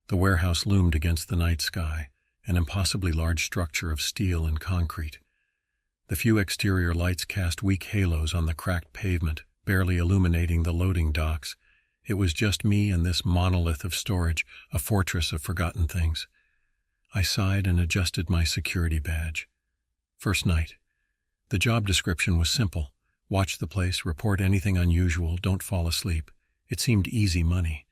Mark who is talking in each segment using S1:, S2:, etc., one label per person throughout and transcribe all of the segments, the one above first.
S1: The warehouse loomed against the night sky, an impossibly large structure of steel and concrete. The few exterior lights cast weak halos on the cracked pavement, barely illuminating the loading docks. It was just me and this monolith of storage, a fortress of forgotten things. I sighed and adjusted my security badge. First night. The job description was simple. Watch the place, report anything unusual, don't fall asleep. It seemed easy money.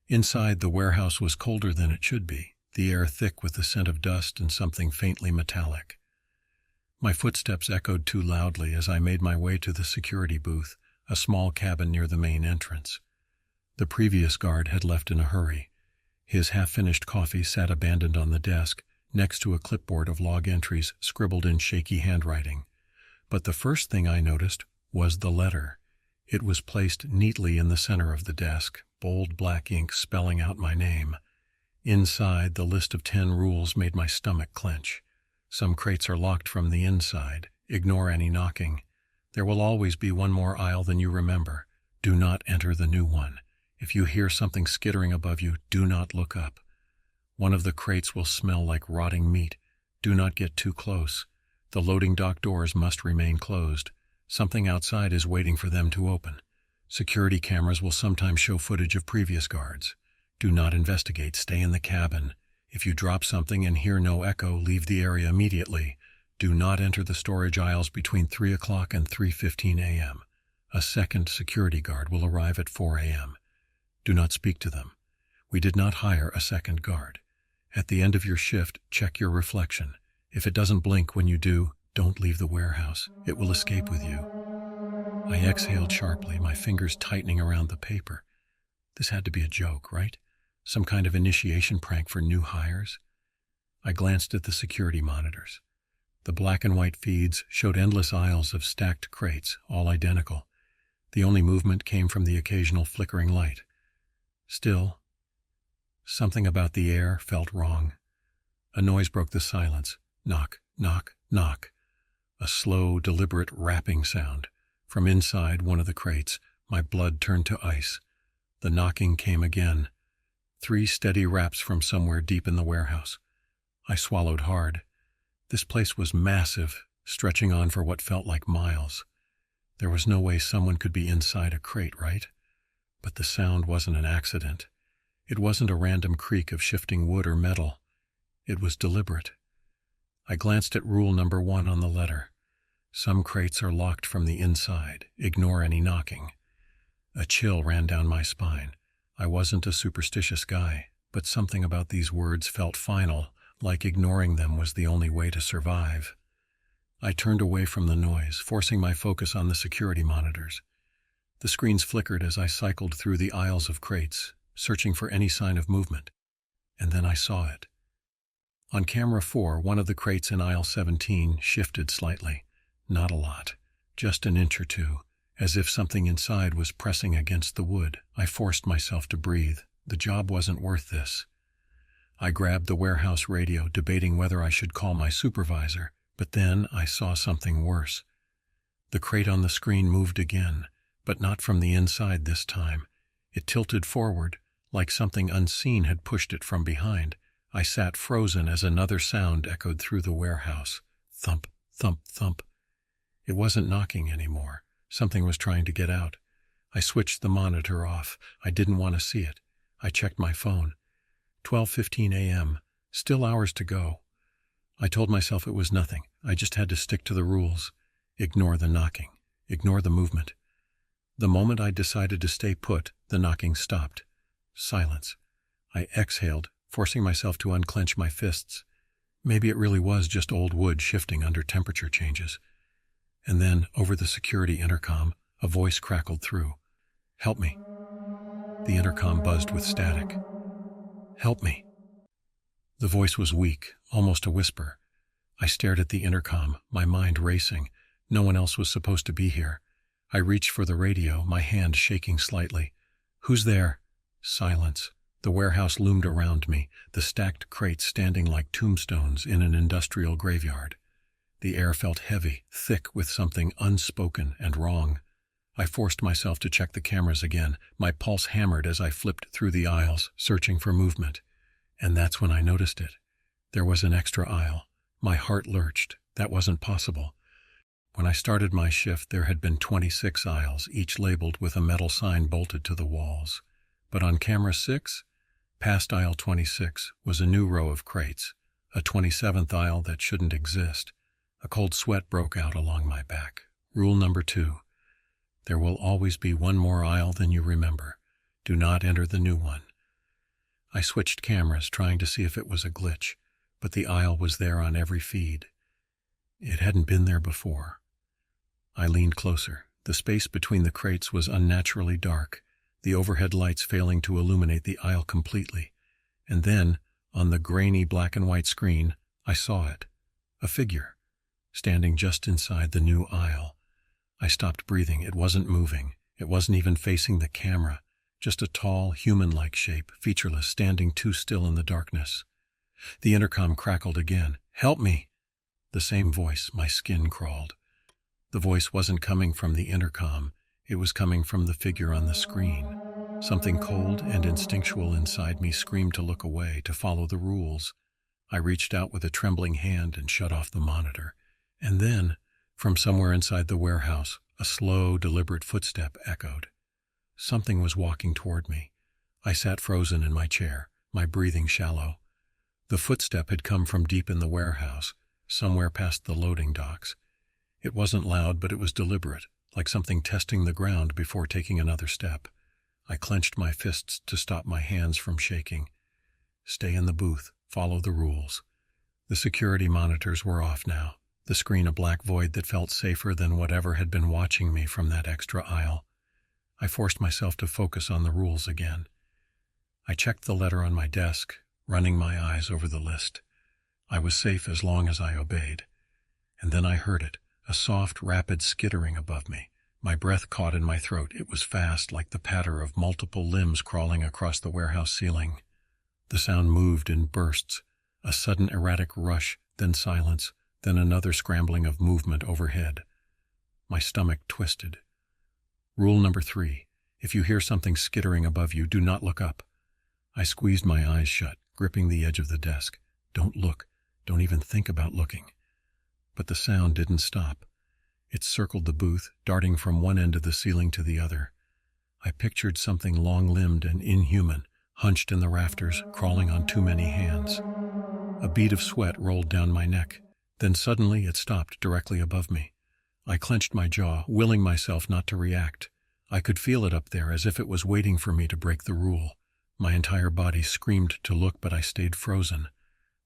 S1: Inside, the warehouse was colder than it should be, the air thick with the scent of dust and something faintly metallic. My footsteps echoed too loudly as I made my way to the security booth, a small cabin near the main entrance. The previous guard had left in a hurry. His half-finished coffee sat abandoned on the desk, next to a clipboard of log entries scribbled in shaky handwriting. But the first thing I noticed was the letter. It was placed neatly in the center of the desk, bold black ink spelling out my name. Inside, the list of 10 rules made my stomach clench. Some crates are locked from the inside. Ignore any knocking. There will always be one more aisle than you remember. Do not enter the new one. If you hear something skittering above you, do not look up. One of the crates will smell like rotting meat. Do not get too close. The loading dock doors must remain closed. Something outside is waiting for them to open. Security cameras will sometimes show footage of previous guards. Do not investigate. Stay in the cabin. If you drop something and hear no echo, leave the area immediately. Do not enter the storage aisles between 3 o'clock and 3:15 a.m. A second security guard will arrive at 4 a.m. Do not speak to them. We did not hire a second guard. At the end of your shift, check your reflection. If it doesn't blink when you do, don't leave the warehouse. It will escape with you. I exhaled sharply, my fingers tightening around the paper. This had to be a joke, right? Some kind of initiation prank for new hires? I glanced at the security monitors. The black and white feeds showed endless aisles of stacked crates, all identical. The only movement came from the occasional flickering light. Still, something about the air felt wrong. A noise broke the silence. Knock, knock, knock. A slow, deliberate rapping sound. From inside one of the crates, my blood turned to ice. The knocking came again. 3 steady raps from somewhere deep in the warehouse. I swallowed hard. This place was massive, stretching on for what felt like miles. There was no way someone could be inside a crate, right? But the sound wasn't an accident. It wasn't a random creak of shifting wood or metal. It was deliberate. I glanced at rule number 1 on the letter. Some crates are locked from the inside. Ignore any knocking. A chill ran down my spine. I wasn't a superstitious guy, but something about these words felt final, like ignoring them was the only way to survive. I turned away from the noise, forcing my focus on the security monitors. The screens flickered as I cycled through the aisles of crates, searching for any sign of movement. And then I saw it. On camera 4, one of the crates in aisle 17 shifted slightly. Not a lot, just an inch or two, as if something inside was pressing against the wood. I forced myself to breathe. The job wasn't worth this. I grabbed the warehouse radio, debating whether I should call my supervisor, but then I saw something worse. The crate on the screen moved again, but not from the inside this time. It tilted forward, like something unseen had pushed it from behind. I sat frozen as another sound echoed through the warehouse. Thump, thump, thump. It wasn't knocking anymore. Something was trying to get out. I switched the monitor off. I didn't want to see it. I checked my phone. 12:15 a.m. Still hours to go. I told myself it was nothing. I just had to stick to the rules. Ignore the knocking. Ignore the movement. The moment I decided to stay put, the knocking stopped. Silence. I exhaled, forcing myself to unclench my fists. Maybe it really was just old wood shifting under temperature changes. And then, over the security intercom, a voice crackled through. "Help me." The intercom buzzed with static. "Help me." The voice was weak, almost a whisper. I stared at the intercom, my mind racing. No one else was supposed to be here. I reached for the radio, my hand shaking slightly. "Who's there?" Silence. The warehouse loomed around me, the stacked crates standing like tombstones in an industrial graveyard. The air felt heavy, thick with something unspoken and wrong. I forced myself to check the cameras again. My pulse hammered as I flipped through the aisles, searching for movement. And that's when I noticed it. There was an extra aisle. My heart lurched. That wasn't possible. When I started my shift, there had been 26 aisles, each labeled with a metal sign bolted to the walls. But on camera 6, past aisle 26, was a new row of crates, a 27th aisle that shouldn't exist. A cold sweat broke out along my back. Rule number 2. There will always be one more aisle than you remember. Do not enter the new one. I switched cameras, trying to see if it was a glitch, but the aisle was there on every feed. It hadn't been there before. I leaned closer. The space between the crates was unnaturally dark, the overhead lights failing to illuminate the aisle completely. And then, on the grainy black and white screen, I saw it. A figure, standing just inside the new aisle. I stopped breathing. It wasn't moving. It wasn't even facing the camera. Just a tall, human-like shape, featureless, standing too still in the darkness. The intercom crackled again. "Help me!" The same voice. My skin crawled. The voice wasn't coming from the intercom. It was coming from the figure on the screen. Something cold and instinctual inside me screamed to look away, to follow the rules. I reached out with a trembling hand and shut off the monitor. And then, from somewhere inside the warehouse, a slow, deliberate footstep echoed. Something was walking toward me. I sat frozen in my chair, my breathing shallow. The footstep had come from deep in the warehouse, somewhere past the loading docks. It wasn't loud, but it was deliberate, like something testing the ground before taking another step. I clenched my fists to stop my hands from shaking. Stay in the booth, follow the rules. The security monitors were off now, the screen a black void that felt safer than whatever had been watching me from that extra aisle. I forced myself to focus on the rules again. I checked the letter on my desk, running my eyes over the list. I was safe as long as I obeyed. And then I heard it, a soft, rapid skittering above me. My breath caught in my throat. It was fast, like the patter of multiple limbs crawling across the warehouse ceiling. The sound moved in bursts, a sudden erratic rush, then silence, then another scrambling of movement overhead. My stomach twisted. Rule number 3. If you hear something skittering above you, do not look up. I squeezed my eyes shut, gripping the edge of the desk. Don't look. Don't even think about looking. But the sound didn't stop. It circled the booth, darting from one end of the ceiling to the other. I pictured something long-limbed and inhuman, hunched in the rafters, crawling on too many hands. A bead of sweat rolled down my neck. Then suddenly it stopped directly above me. I clenched my jaw, willing myself not to react. I could feel it up there, as if it was waiting for me to break the rule. My entire body screamed to look, but I stayed frozen.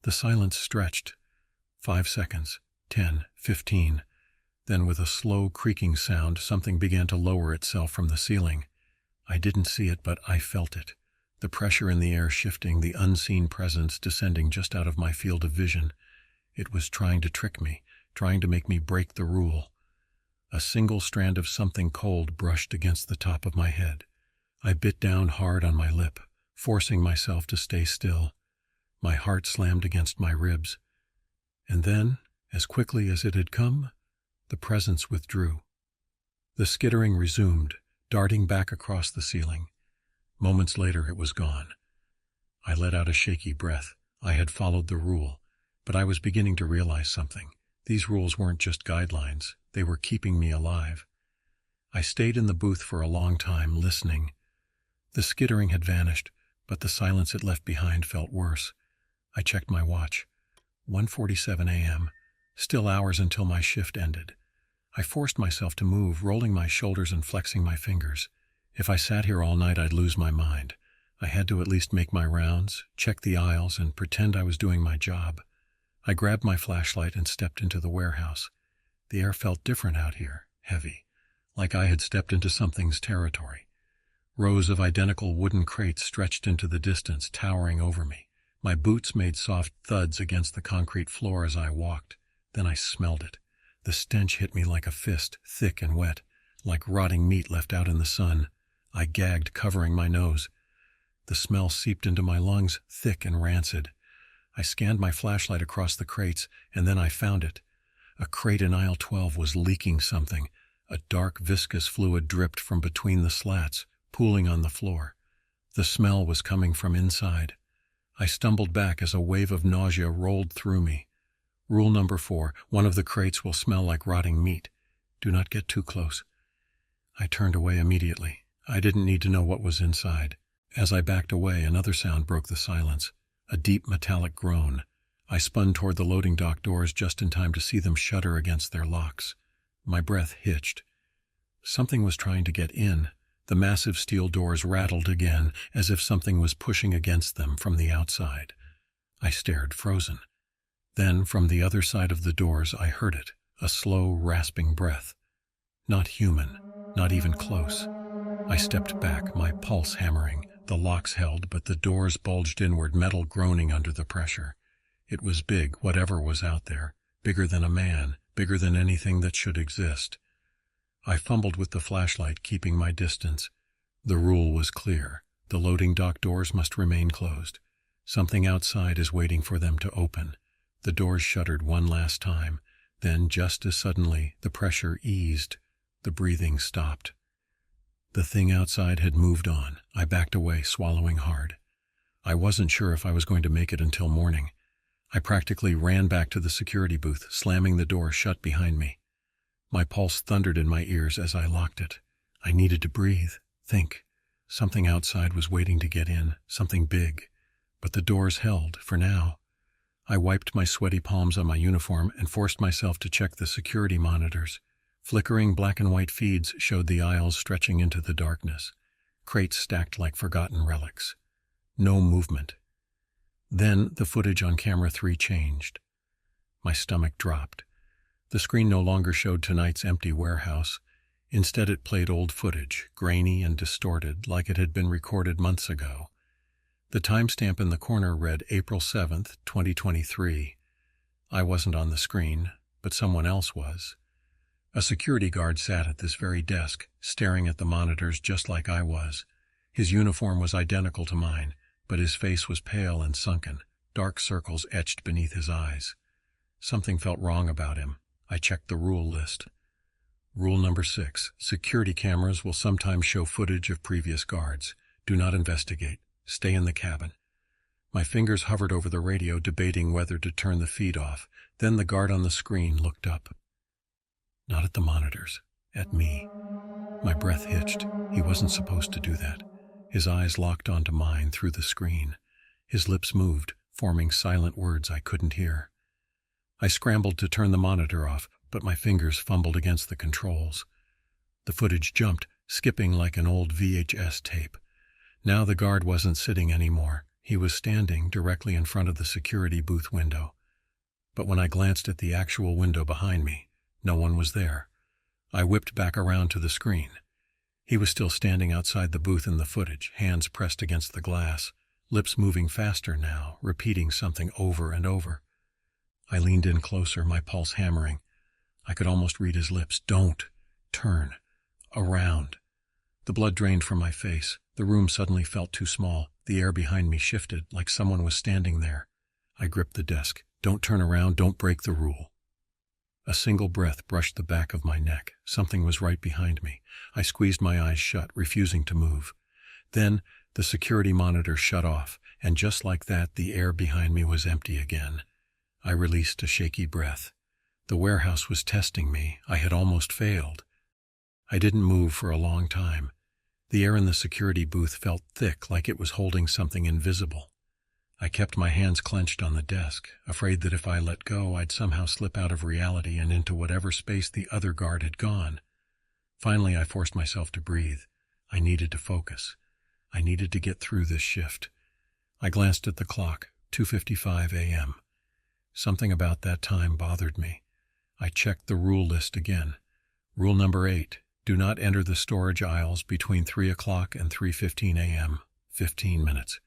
S1: The silence stretched. 5 seconds, 10, 15. Then with a slow creaking sound, something began to lower itself from the ceiling. I didn't see it, but I felt it. The pressure in the air shifting, the unseen presence descending just out of my field of vision. It was trying to trick me, trying to make me break the rule. A single strand of something cold brushed against the top of my head. I bit down hard on my lip, forcing myself to stay still. My heart slammed against my ribs. And then, as quickly as it had come, the presence withdrew. The skittering resumed, darting back across the ceiling. Moments later, it was gone. I let out a shaky breath. I had followed the rule, but I was beginning to realize something. These rules weren't just guidelines. They were keeping me alive. I stayed in the booth for a long time, listening. The skittering had vanished, but the silence it left behind felt worse. I checked my watch. 1:47 a.m. Still hours until my shift ended. I forced myself to move, rolling my shoulders and flexing my fingers. If I sat here all night, I'd lose my mind. I had to at least make my rounds, check the aisles, and pretend I was doing my job. I grabbed my flashlight and stepped into the warehouse. The air felt different out here, heavy, like I had stepped into something's territory. Rows of identical wooden crates stretched into the distance, towering over me. My boots made soft thuds against the concrete floor as I walked. Then I smelled it. The stench hit me like a fist, thick and wet, like rotting meat left out in the sun. I gagged, covering my nose. The smell seeped into my lungs, thick and rancid. I scanned my flashlight across the crates, and then I found it. A crate in aisle 12 was leaking something. A dark, viscous fluid dripped from between the slats, pooling on the floor. The smell was coming from inside. I stumbled back as a wave of nausea rolled through me. Rule number 4, one of the crates will smell like rotting meat. Do not get too close. I turned away immediately. I didn't need to know what was inside. As I backed away, another sound broke the silence, a deep metallic groan. I spun toward the loading dock doors just in time to see them shudder against their locks. My breath hitched. Something was trying to get in. The massive steel doors rattled again, as if something was pushing against them from the outside. I stared, frozen. Then, from the other side of the doors, I heard it, a slow, rasping breath. Not human, not even close. I stepped back, my pulse hammering. The locks held, but the doors bulged inward, metal groaning under the pressure. It was big, whatever was out there, bigger than a man, bigger than anything that should exist. I fumbled with the flashlight, keeping my distance. The rule was clear. The loading dock doors must remain closed. Something outside is waiting for them to open. The doors shuddered one last time. Then, just as suddenly, the pressure eased. The breathing stopped. The thing outside had moved on. I backed away, swallowing hard. I wasn't sure if I was going to make it until morning. I practically ran back to the security booth, slamming the door shut behind me. My pulse thundered in my ears as I locked it. I needed to breathe, think. Something outside was waiting to get in, something big. But the doors held, for now. I wiped my sweaty palms on my uniform and forced myself to check the security monitors. Flickering black and white feeds showed the aisles stretching into the darkness. Crates stacked like forgotten relics. No movement. Then the footage on camera 3 changed. My stomach dropped. The screen no longer showed tonight's empty warehouse. Instead it played old footage, grainy and distorted, like it had been recorded months ago. The timestamp in the corner read April 7th, 2023. I wasn't on the screen, but someone else was. A security guard sat at this very desk, staring at the monitors just like I was. His uniform was identical to mine, but his face was pale and sunken, dark circles etched beneath his eyes. Something felt wrong about him. I checked the rule list. Rule number 6, security cameras will sometimes show footage of previous guards. Do not investigate. Stay in the cabin. My fingers hovered over the radio, debating whether to turn the feed off. Then the guard on the screen looked up. Not at the monitors, at me. My breath hitched. He wasn't supposed to do that. His eyes locked onto mine through the screen. His lips moved, forming silent words I couldn't hear. I scrambled to turn the monitor off, but my fingers fumbled against the controls. The footage jumped, skipping like an old VHS tape. Now the guard wasn't sitting anymore. He was standing directly in front of the security booth window. But when I glanced at the actual window behind me, no one was there. I whipped back around to the screen. He was still standing outside the booth in the footage, hands pressed against the glass, lips moving faster now, repeating something over and over. I leaned in closer, my pulse hammering. I could almost read his lips. Don't. Turn. Around. The blood drained from my face. The room suddenly felt too small. The air behind me shifted, like someone was standing there. I gripped the desk. Don't turn around, don't break the rule. A single breath brushed the back of my neck. Something was right behind me. I squeezed my eyes shut, refusing to move. Then the security monitor shut off, and just like that, the air behind me was empty again. I released a shaky breath. The warehouse was testing me. I had almost failed. I didn't move for a long time. The air in the security booth felt thick, like it was holding something invisible. I kept my hands clenched on the desk, afraid that if I let go, I'd somehow slip out of reality and into whatever space the other guard had gone. Finally, I forced myself to breathe. I needed to focus. I needed to get through this shift. I glanced at the clock, 2:55 a.m. Something about that time bothered me. I checked the rule list again. Rule number 8, do not enter the storage aisles between 3 o'clock and 3:15 a.m., 15 minutes.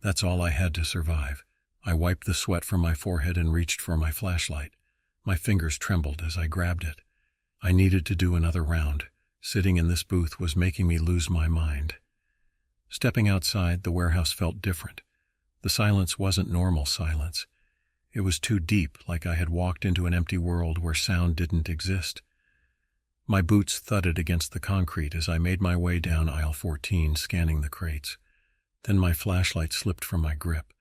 S1: That's all I had to survive. I wiped the sweat from my forehead and reached for my flashlight. My fingers trembled as I grabbed it. I needed to do another round. Sitting in this booth was making me lose my mind. Stepping outside, the warehouse felt different. The silence wasn't normal silence. It was too deep, like I had walked into an empty world where sound didn't exist. My boots thudded against the concrete as I made my way down aisle 14, scanning the crates. Then my flashlight slipped from my grip.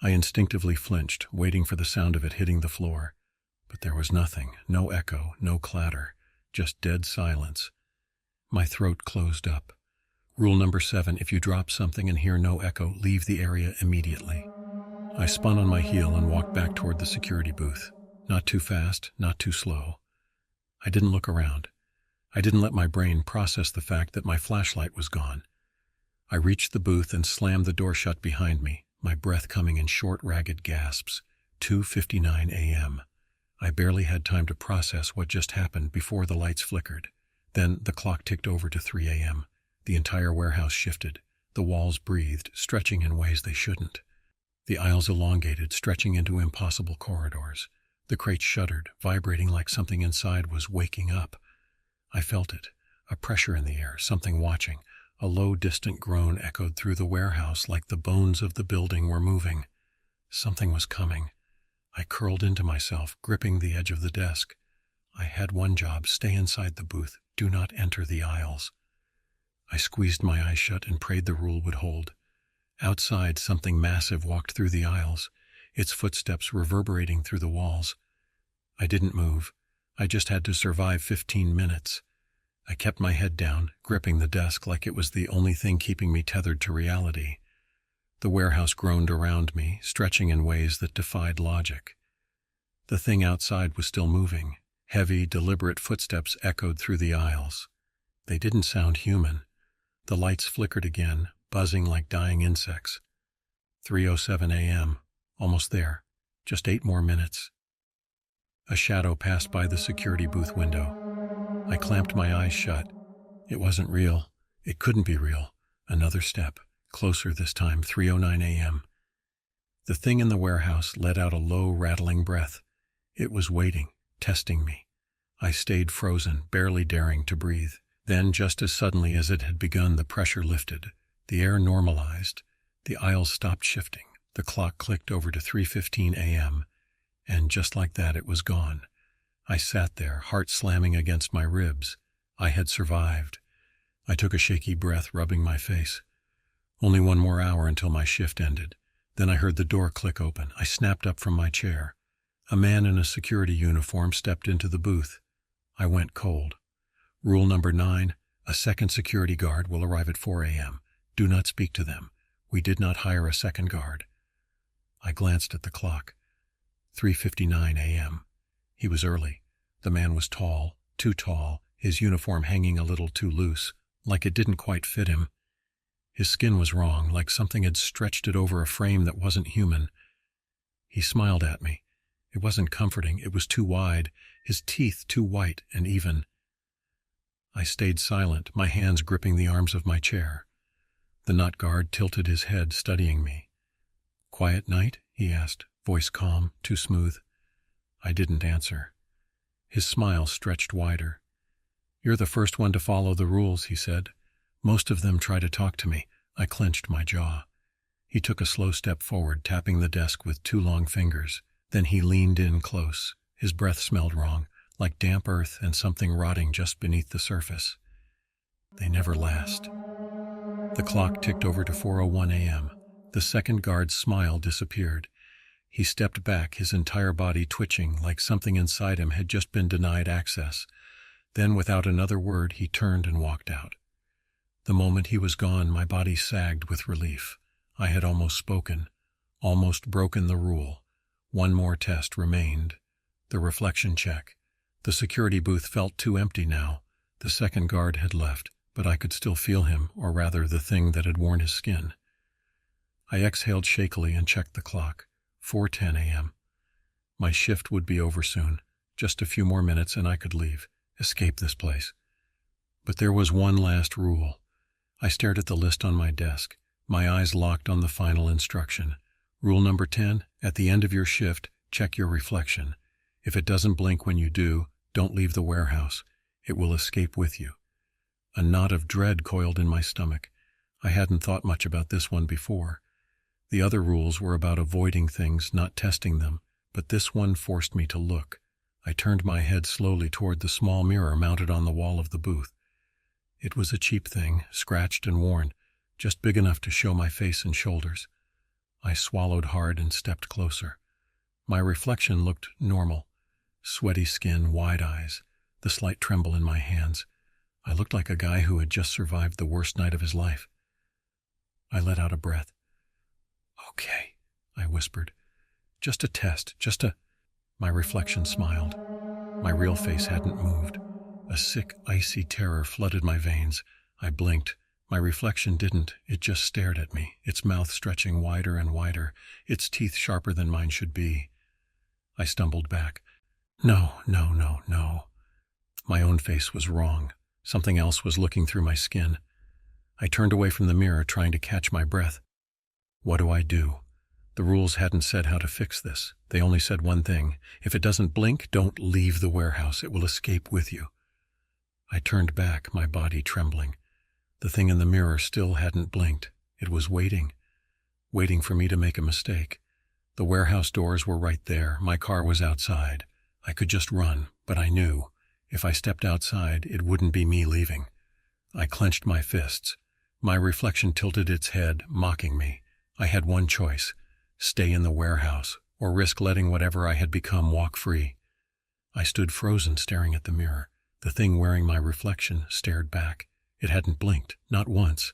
S1: I instinctively flinched, waiting for the sound of it hitting the floor. But there was nothing, no echo, no clatter, just dead silence. My throat closed up. Rule number 7, if you drop something and hear no echo, leave the area immediately. I spun on my heel and walked back toward the security booth. Not too fast, not too slow. I didn't look around. I didn't let my brain process the fact that my flashlight was gone. I reached the booth and slammed the door shut behind me, my breath coming in short, ragged gasps. 2:59 a.m. I barely had time to process what just happened before the lights flickered. Then the clock ticked over to 3 a.m. The entire warehouse shifted. The walls breathed, stretching in ways they shouldn't. The aisles elongated, stretching into impossible corridors. The crates shuddered, vibrating like something inside was waking up. I felt it, a pressure in the air, something watching. A low, distant groan echoed through the warehouse like the bones of the building were moving. Something was coming. I curled into myself, gripping the edge of the desk. I had one job: stay inside the booth, do not enter the aisles. I squeezed my eyes shut and prayed the rule would hold. Outside, something massive walked through the aisles, its footsteps reverberating through the walls. I didn't move. I just had to survive 15 minutes. I kept my head down, gripping the desk like it was the only thing keeping me tethered to reality. The warehouse groaned around me, stretching in ways that defied logic. The thing outside was still moving. Heavy, deliberate footsteps echoed through the aisles. They didn't sound human. The lights flickered again, buzzing like dying insects. 3:07 a.m. Almost there. Just 8 more minutes. A shadow passed by the security booth window. I clamped my eyes shut. It wasn't real. It couldn't be real. Another step. Closer this time. 3:09 a.m. The thing in the warehouse let out a low, rattling breath. It was waiting, testing me. I stayed frozen, barely daring to breathe. Then, just as suddenly as it had begun, the pressure lifted. The air normalized. The aisles stopped shifting. The clock clicked over to 3:15 a.m. And just like that, it was gone. I sat there, heart slamming against my ribs. I had survived. I took a shaky breath, rubbing my face. Only 1 more hour until my shift ended. Then I heard the door click open. I snapped up from my chair. A man in a security uniform stepped into the booth. I went cold. Rule number 9, a second security guard will arrive at 4 a.m. Do not speak to them. We did not hire a second guard. I glanced at the clock. 3:59 a.m. He was early. The man was tall, too tall, his uniform hanging a little too loose, like it didn't quite fit him. His skin was wrong, like something had stretched it over a frame that wasn't human. He smiled at me. It wasn't comforting, it was too wide, his teeth too white and even. I stayed silent, my hands gripping the arms of my chair. The knot guard tilted his head, studying me. "Quiet night?" he asked, voice calm, too smooth. I didn't answer. His smile stretched wider. "You're the first one to follow the rules," he said. "Most of them try to talk to me." I clenched my jaw. He took a slow step forward, tapping the desk with 2 long fingers. Then he leaned in close. His breath smelled wrong, like damp earth and something rotting just beneath the surface. They never last. The clock ticked over to 4:01 a.m. The second guard's smile disappeared. He stepped back, his entire body twitching like something inside him had just been denied access. Then, without another word, he turned and walked out. The moment he was gone, my body sagged with relief. I had almost spoken, almost broken the rule. One more test remained. The reflection check. The security booth felt too empty now. The second guard had left, but I could still feel him, or rather the thing that had worn his skin. I exhaled shakily and checked the clock. 4:10 a.m. My shift would be over soon. Just a few more minutes and I could leave, escape this place. But there was one last rule. I stared at the list on my desk, my eyes locked on the final instruction. Rule number 10, at the end of your shift, check your reflection. If it doesn't blink when you do, don't leave the warehouse. It will escape with you. A knot of dread coiled in my stomach. I hadn't thought much about this one before. The other rules were about avoiding things, not testing them, but this one forced me to look. I turned my head slowly toward the small mirror mounted on the wall of the booth. It was a cheap thing, scratched and worn, just big enough to show my face and shoulders. I swallowed hard and stepped closer. My reflection looked normal. Sweaty skin, wide eyes, the slight tremble in my hands. I looked like a guy who had just survived the worst night of his life. I let out a breath. "Okay," I whispered. "Just a test, just a—" My reflection smiled. My real face hadn't moved. A sick, icy terror flooded my veins. I blinked. My reflection didn't. It just stared at me, its mouth stretching wider and wider, its teeth sharper than mine should be. I stumbled back. No, no, no, no. My own face was wrong. Something else was looking through my skin. I turned away from the mirror, trying to catch my breath. What do I do? The rules hadn't said how to fix this. They only said one thing. If it doesn't blink, don't leave the warehouse. It will escape with you. I turned back, my body trembling. The thing in the mirror still hadn't blinked. It was waiting for me to make a mistake. The warehouse doors were right there. My car was outside. I could just run, but I knew if I stepped outside, it wouldn't be me leaving. I clenched my fists. My reflection tilted its head, mocking me. I had one choice: stay in the warehouse, or risk letting whatever I had become walk free. I stood frozen, staring at the mirror. The thing wearing my reflection stared back. It hadn't blinked, not once.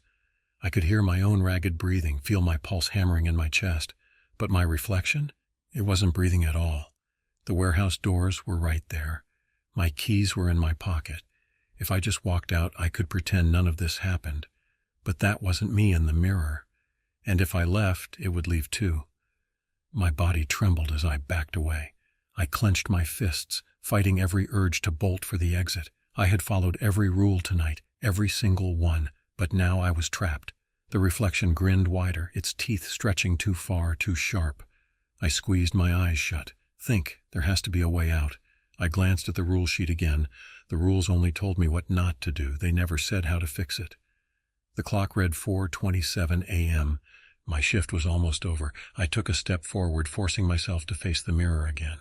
S1: I could hear my own ragged breathing, feel my pulse hammering in my chest. But my reflection? It wasn't breathing at all. The warehouse doors were right there. My keys were in my pocket. If I just walked out, I could pretend none of this happened. But that wasn't me in the mirror. And if I left, it would leave too. My body trembled as I backed away. I clenched my fists, fighting every urge to bolt for the exit. I had followed every rule tonight, every single one, but now I was trapped. The reflection grinned wider, its teeth stretching too far, too sharp. I squeezed my eyes shut. Think, there has to be a way out. I glanced at the rule sheet again. The rules only told me what not to do. They never said how to fix it. The clock read 4:27 a.m. My shift was almost over. I took a step forward, forcing myself to face the mirror again.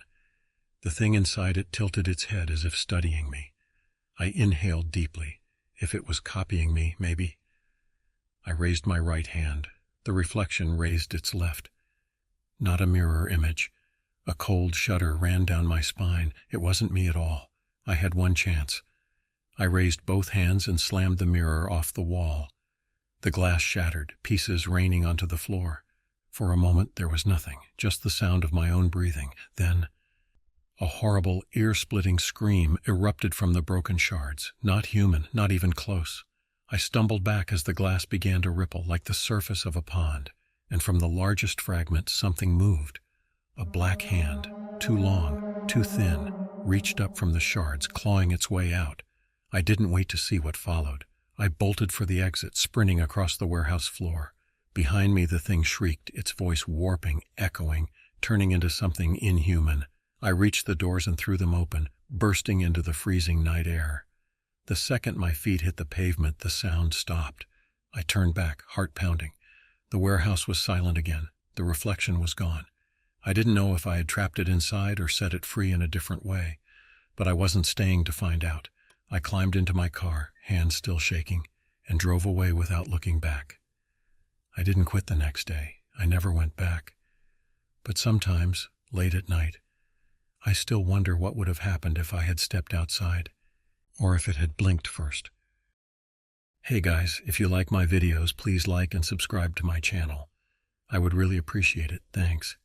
S1: The thing inside it tilted its head as if studying me. I inhaled deeply. If it was copying me, maybe. I raised my right hand. The reflection raised its left. Not a mirror image. A cold shudder ran down my spine. It wasn't me at all. I had one chance. I raised both hands and slammed the mirror off the wall. The glass shattered, pieces raining onto the floor. For a moment there was nothing, just the sound of my own breathing. Then a horrible, ear-splitting scream erupted from the broken shards. Not human, not even close. I stumbled back as the glass began to ripple like the surface of a pond, and from the largest fragment something moved. A black hand, too long, too thin, reached up from the shards, clawing its way out. I didn't wait to see what followed. I bolted for the exit, sprinting across the warehouse floor. Behind me the thing shrieked, its voice warping, echoing, turning into something inhuman. I reached the doors and threw them open, bursting into the freezing night air. The second my feet hit the pavement, the sound stopped. I turned back, heart pounding. The warehouse was silent again. The reflection was gone. I didn't know if I had trapped it inside or set it free in a different way, but I wasn't staying to find out. I climbed into my car, hands still shaking, and drove away without looking back. I didn't quit the next day. I never went back. But sometimes, late at night, I still wonder what would have happened if I had stepped outside, or if it had blinked first. Hey guys, if you like my videos, please like and subscribe to my channel. I would really appreciate it. Thanks.